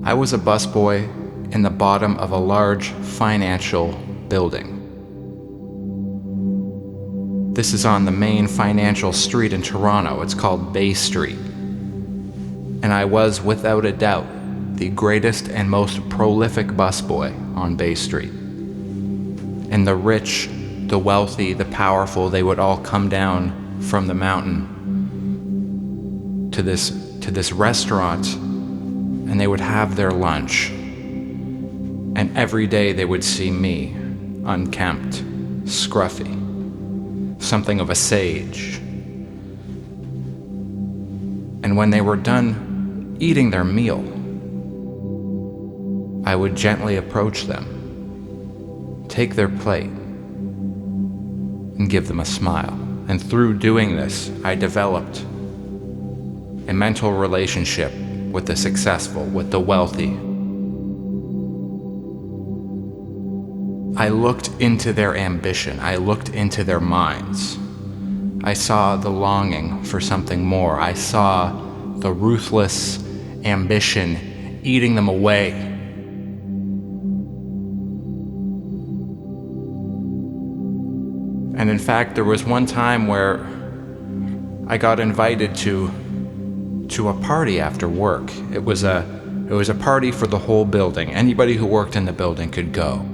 I was a busboy in the bottom of a large financial building. This is on the main financial street in Toronto. It's called Bay Street. And I was, without a doubt, the greatest and most prolific busboy on Bay Street. And the rich, the wealthy, the powerful, they would all come down from the mountain to this restaurant, and they would have their lunch. And every day they would see me, unkempt, scruffy, something of a sage. And when they were done eating their meal, I would gently approach them, take their plate, and give them a smile. And through doing this, I developed a mental relationship with the successful, with the wealthy. I looked into their ambition. I looked into their minds. I saw the longing for something more. I saw the ruthless ambition eating them away. And in fact, there was one time where I got invited to a party after work. It was a party for the whole building. Anybody who worked in the building could go.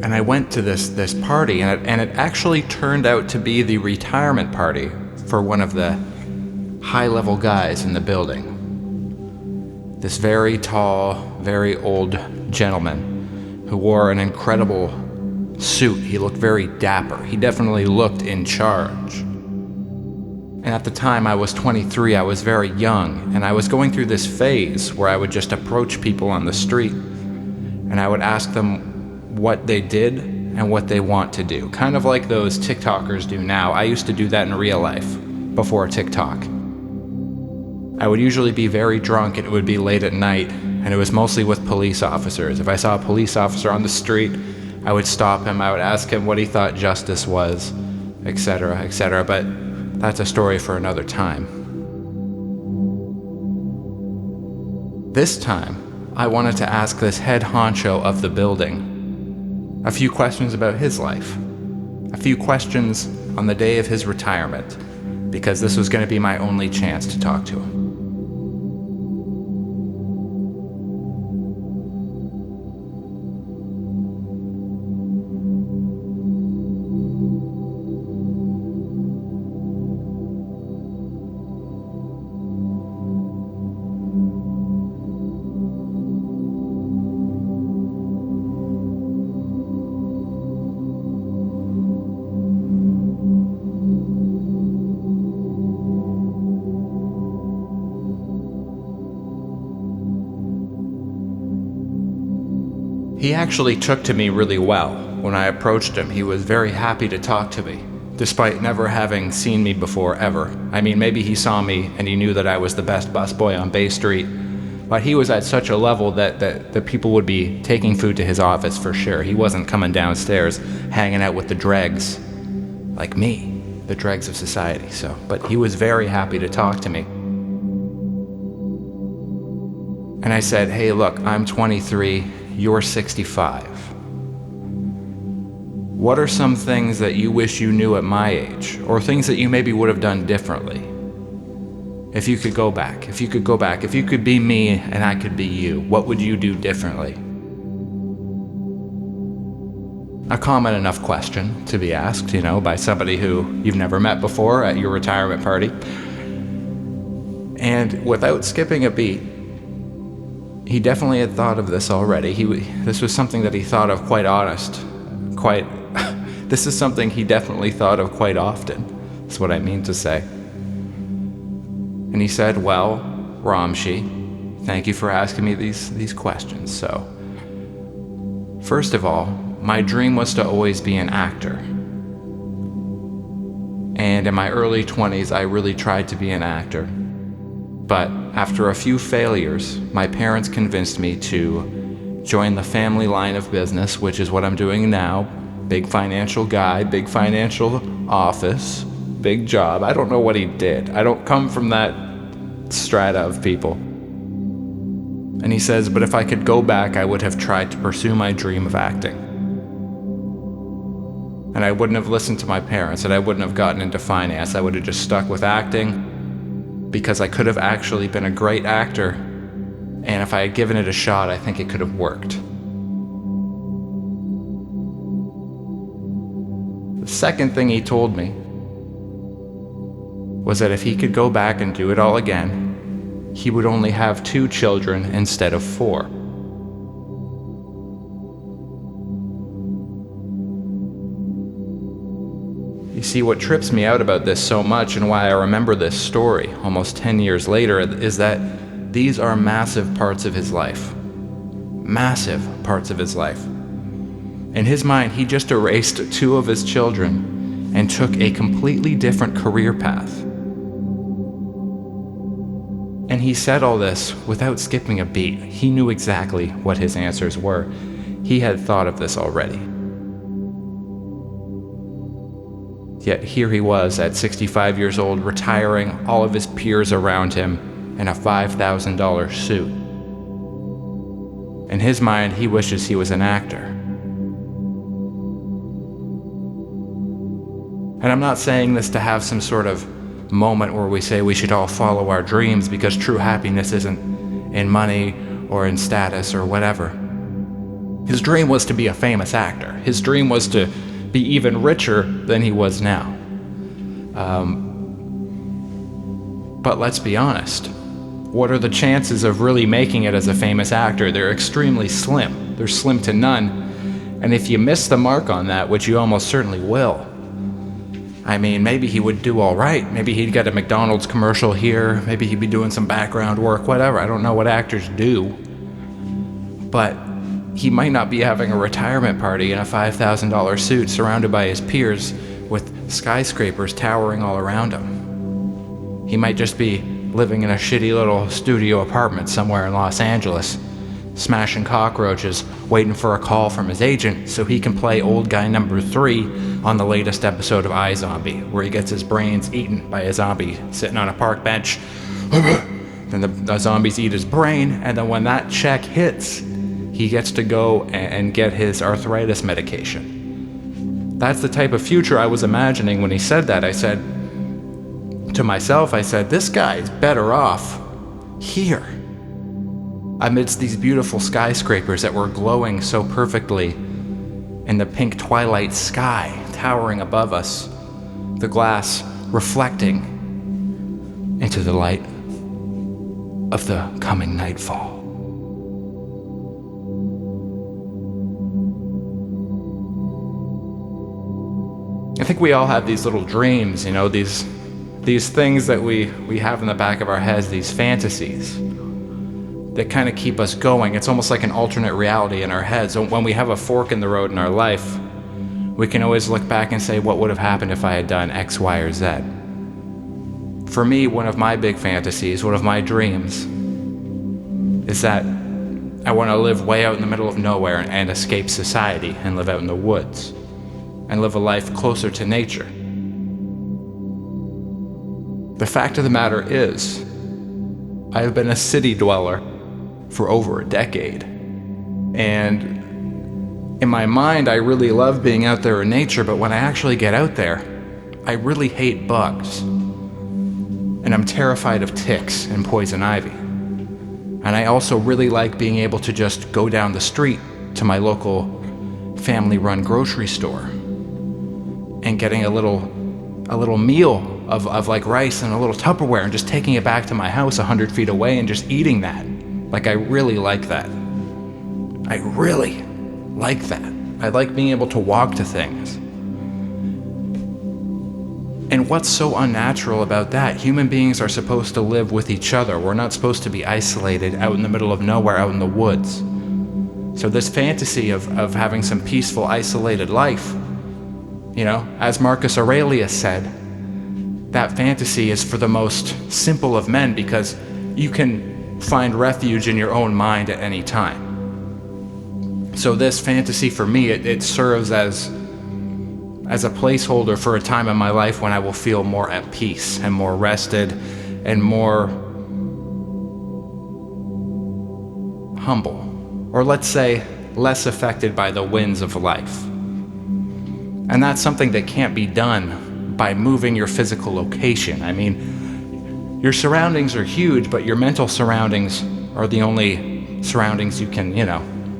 And I went to this party, and it actually turned out to be the retirement party for one of the high-level guys in the building. This very tall, very old gentleman who wore an incredible suit. He looked very dapper. He definitely looked in charge. And at the time I was 23, I was very young, and I was going through this phase where I would just approach people on the street, and I would ask them what they did and what they want to do. Kind of like those TikTokers do now. I used to do that in real life before TikTok. I would usually be very drunk, and it would be late at night, and it was mostly with police officers. If I saw a police officer on the street, I would stop him, I would ask him what he thought justice was, etc., etc., but that's a story for another time. This time, I wanted to ask this head honcho of the building a few questions about his life, a few questions on the day of his retirement, because this was going to be my only chance to talk to him. He actually took to me really well. When I approached him, he was very happy to talk to me, despite never having seen me before, ever. I mean, maybe he saw me and he knew that I was the best busboy on Bay Street, but he was at such a level that the people would be taking food to his office for sure. He wasn't coming downstairs hanging out with the dregs like me, the dregs of society. But he was very happy to talk to me. And I said, hey, look, I'm 23, you're 65. What are some things that you wish you knew at my age, or things that you maybe would have done differently? If you could go back, if you could be me and I could be you, what would you do differently? A common enough question to be asked, by somebody who you've never met before at your retirement party. And without skipping a beat, he definitely had thought of this already. This was something that he thought of this is something he definitely thought of quite often. That's what I mean to say. And he said, well, romshii, thank you for asking me these questions. So, first of all, my dream was to always be an actor. And in my early 20s, I really tried to be an actor. But after a few failures, my parents convinced me to join the family line of business, which is what I'm doing now. Big financial guy, big financial office, big job. I don't know what he did. I don't come from that strata of people. And he says, but if I could go back, I would have tried to pursue my dream of acting. And I wouldn't have listened to my parents, and I wouldn't have gotten into finance. I would have just stuck with acting, because I could have actually been a great actor, and if I had given it a shot, I think it could have worked. The second thing he told me was that if he could go back and do it all again, he would only have 2 children instead of 4. You see, what trips me out about this so much and why I remember this story almost 10 years later is that these are massive parts of his life. Massive parts of his life. In his mind, he just erased 2 of his children and took a completely different career path. And he said all this without skipping a beat. He knew exactly what his answers were. He had thought of this already. Yet here he was at 65 years old, retiring, all of his peers around him in a $5,000 suit. In his mind, he wishes he was an actor. And I'm not saying this to have some sort of moment where we say we should all follow our dreams, because true happiness isn't in money or in status or whatever. His dream was to be a famous actor. His dream was to be even richer than he was now. But let's be honest. What are the chances of really making it as a famous actor? They're extremely slim. They're slim to none. And if you miss the mark on that, which you almost certainly will, I mean, maybe he would do all right. Maybe he'd get a McDonald's commercial here. Maybe he'd be doing some background work, whatever. I don't know what actors do. But he might not be having a retirement party in a $5,000 suit surrounded by his peers with skyscrapers towering all around him. He might just be living in a shitty little studio apartment somewhere in Los Angeles, smashing cockroaches, waiting for a call from his agent so he can play old guy number 3 on the latest episode of iZombie, where he gets his brains eaten by a zombie sitting on a park bench. Then the zombies eat his brain, and then when that check hits, he gets to go and get his arthritis medication. That's the type of future I was imagining when he said that. I said to myself, this guy's better off here, amidst these beautiful skyscrapers that were glowing so perfectly in the pink twilight sky towering above us, the glass reflecting into the light of the coming nightfall. I think we all have these little dreams, these things that we have in the back of our heads, these fantasies that kind of keep us going. It's almost like an alternate reality in our heads. So when we have a fork in the road in our life, we can always look back and say, what would have happened if I had done X, Y, or Z? For me, one of my big fantasies, one of my dreams, is that I want to live way out in the middle of nowhere and escape society and live out in the woods and live a life closer to nature. The fact of the matter is, I have been a city dweller for over a decade. And in my mind, I really love being out there in nature, but when I actually get out there, I really hate bugs. And I'm terrified of ticks and poison ivy. And I also really like being able to just go down the street to my local family-run grocery store and getting a little meal of like rice and a little Tupperware and just taking it back to my house 100 feet away and just eating that. Like, I really like that. I really like that. I like being able to walk to things. And what's so unnatural about that? Human beings are supposed to live with each other. We're not supposed to be isolated out in the middle of nowhere, out in the woods. So this fantasy of having some peaceful, isolated life, as Marcus Aurelius said, that fantasy is for the most simple of men, because you can find refuge in your own mind at any time. So this fantasy for me, it serves as a placeholder for a time in my life when I will feel more at peace and more rested and more humble, or let's say less affected by the winds of life. And that's something that can't be done by moving your physical location. I mean, your surroundings are huge, but your mental surroundings are the only surroundings you can,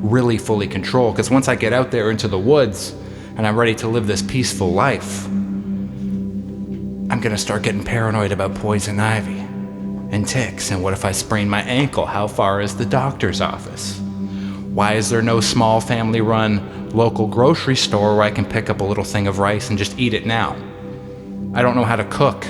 really fully control. Because once I get out there into the woods and I'm ready to live this peaceful life, I'm gonna start getting paranoid about poison ivy and ticks. And what if I sprain my ankle? How far is the doctor's office? Why is there no small family-run local grocery store where I can pick up a little thing of rice and just eat it now? I don't know how to cook.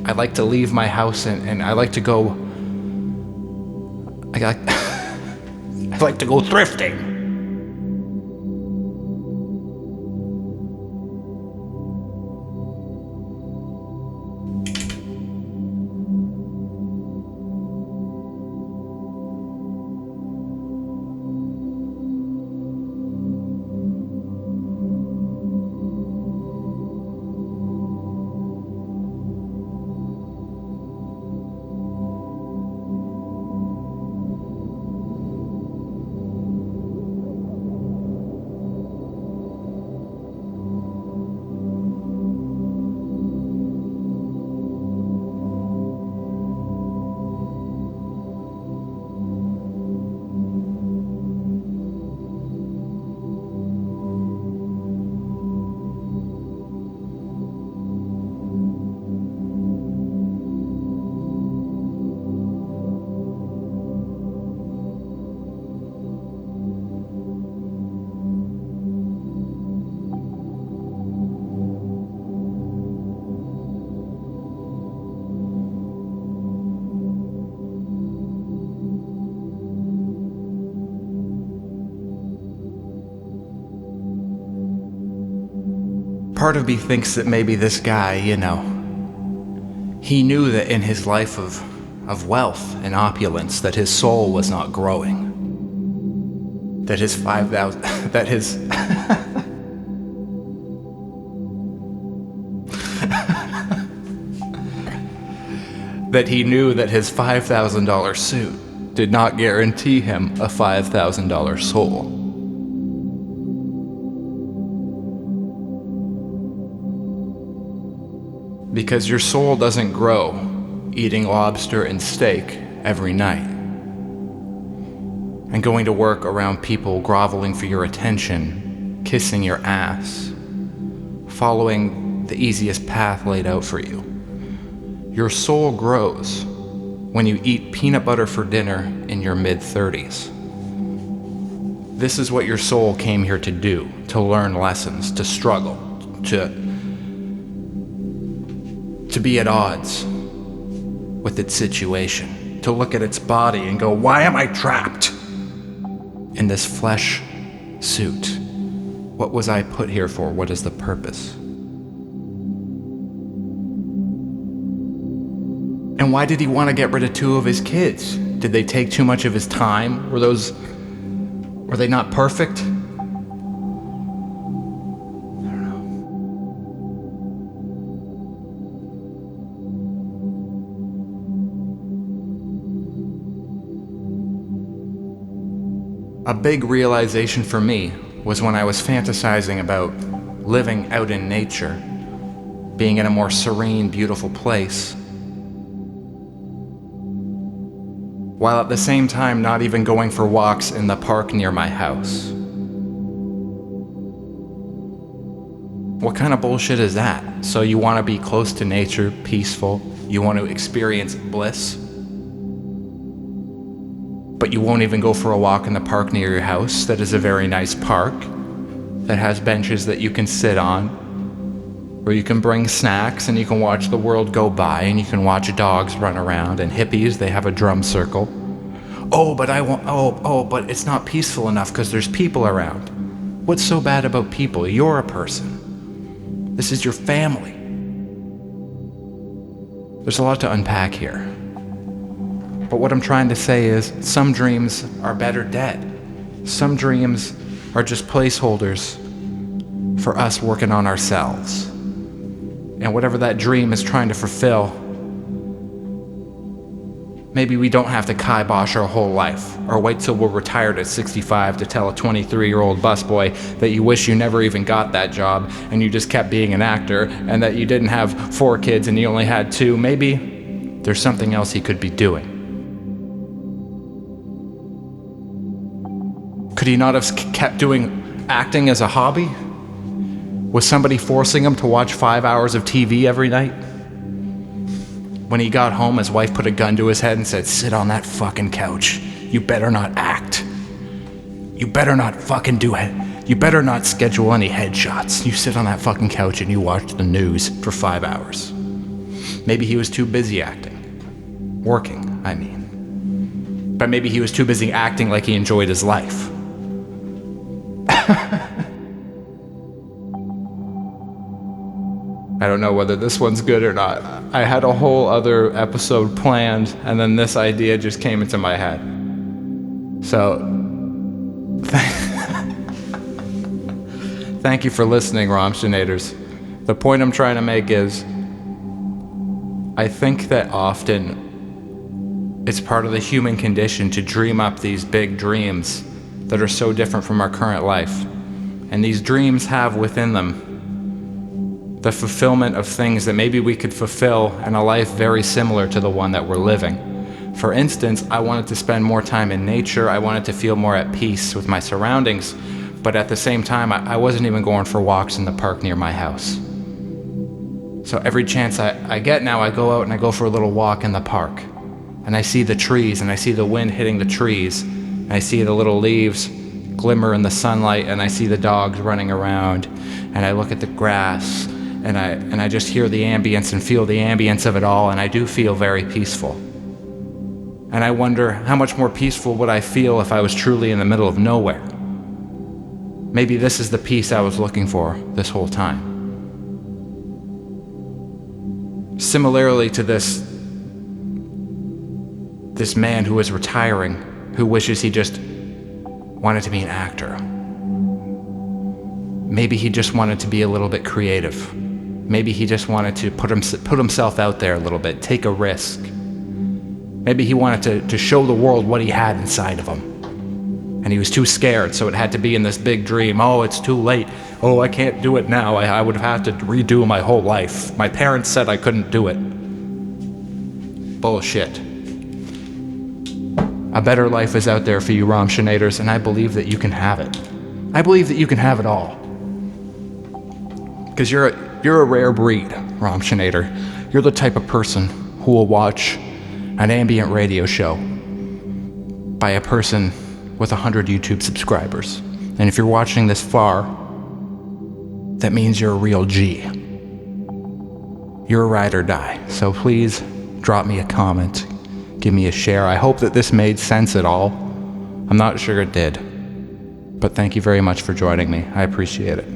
I like to leave my house and I like to go... I like to go thrifting. Part of me thinks that maybe this guy, he knew that in his life of wealth and opulence that his soul was not growing. That his 5,000, that his... that he knew that his $5,000 suit did not guarantee him a $5,000 soul. Because your soul doesn't grow eating lobster and steak every night and going to work around people groveling for your attention, kissing your ass, following the easiest path laid out for you. Your soul grows when you eat peanut butter for dinner in your mid-30s. This is what your soul came here to do, to learn lessons, to struggle, to be at odds with its situation, to look at its body and go, why am I trapped in this flesh suit? What was I put here for? What is the purpose? And why did he want to get rid of 2 of his kids? Did they take too much of his time? Were they not perfect? A big realization for me was when I was fantasizing about living out in nature, being in a more serene, beautiful place, while at the same time not even going for walks in the park near my house. What kind of bullshit is that? So you want to be close to nature, peaceful, you want to experience bliss, but you won't even go for a walk in the park near your house that is a very nice park, that has benches that you can sit on, where you can bring snacks and you can watch the world go by and you can watch dogs run around and hippies, they have a drum circle. But it's not peaceful enough because there's people around. What's so bad about people? You're a person. This is your family. There's a lot to unpack here. But what I'm trying to say is, some dreams are better dead. Some dreams are just placeholders for us working on ourselves. And whatever that dream is trying to fulfill, Maybe we don't have to kibosh our whole life, or wait till we're retired at 65 to tell a 23-year-old busboy that you wish you never even got that job and you just kept being an actor, and that you didn't have 4 kids and you only had 2. Maybe there's something else he could be doing. Could he not have kept doing acting as a hobby? Was somebody forcing him to watch 5 hours of TV every night? When he got home, his wife put a gun to his head and said, "Sit on that fucking couch. You better not act. You better not fucking do it. You better not schedule any headshots. You sit on that fucking couch and you watch the news for 5 hours." Maybe he was too busy acting. Working, I mean. But maybe he was too busy acting like he enjoyed his life. I don't know whether this one's good or not. I had a whole other episode planned, and then this idea just came into my head. So, thank you for listening, Romshinators. The point I'm trying to make is, I think that often it's part of the human condition to dream up these big dreams that are so different from our current life. And these dreams have within them the fulfillment of things that maybe we could fulfill in a life very similar to the one that we're living. For instance, I wanted to spend more time in nature. I wanted to feel more at peace with my surroundings, but at the same time, I wasn't even going for walks in the park near my house. So every chance I get now, I go out and I go for a little walk in the park. And I see the trees, and I see the wind hitting the trees, and I see the little leaves glimmer in the sunlight, and I see the dogs running around, and I look at the grass, and I just hear the ambience and feel the ambience of it all, and I do feel very peaceful. And I wonder, how much more peaceful would I feel if I was truly in the middle of nowhere? Maybe this is the peace I was looking for this whole time. Similarly to this man who is retiring, who wishes he just wanted to be an actor. Maybe he just wanted to be a little bit creative. Maybe he just wanted to put himself out there a little bit, take a risk. Maybe he wanted to show the world what he had inside of him. And he was too scared, so it had to be in this big dream. Oh, it's too late. Oh, I can't do it now. I would have had to redo my whole life. My parents said I couldn't do it. Bullshit. A better life is out there for you, Romshinators, and I believe that you can have it. I believe that you can have it all. Because you're a rare breed, Romshinator. You're the type of person who will watch an ambient radio show by a person with 100 YouTube subscribers. And if you're watching this far, that means you're a real G. You're a ride or die. So please drop me a comment, give me a share. I hope that this made sense at all. I'm not sure it did. But thank you very much for joining me. I appreciate it.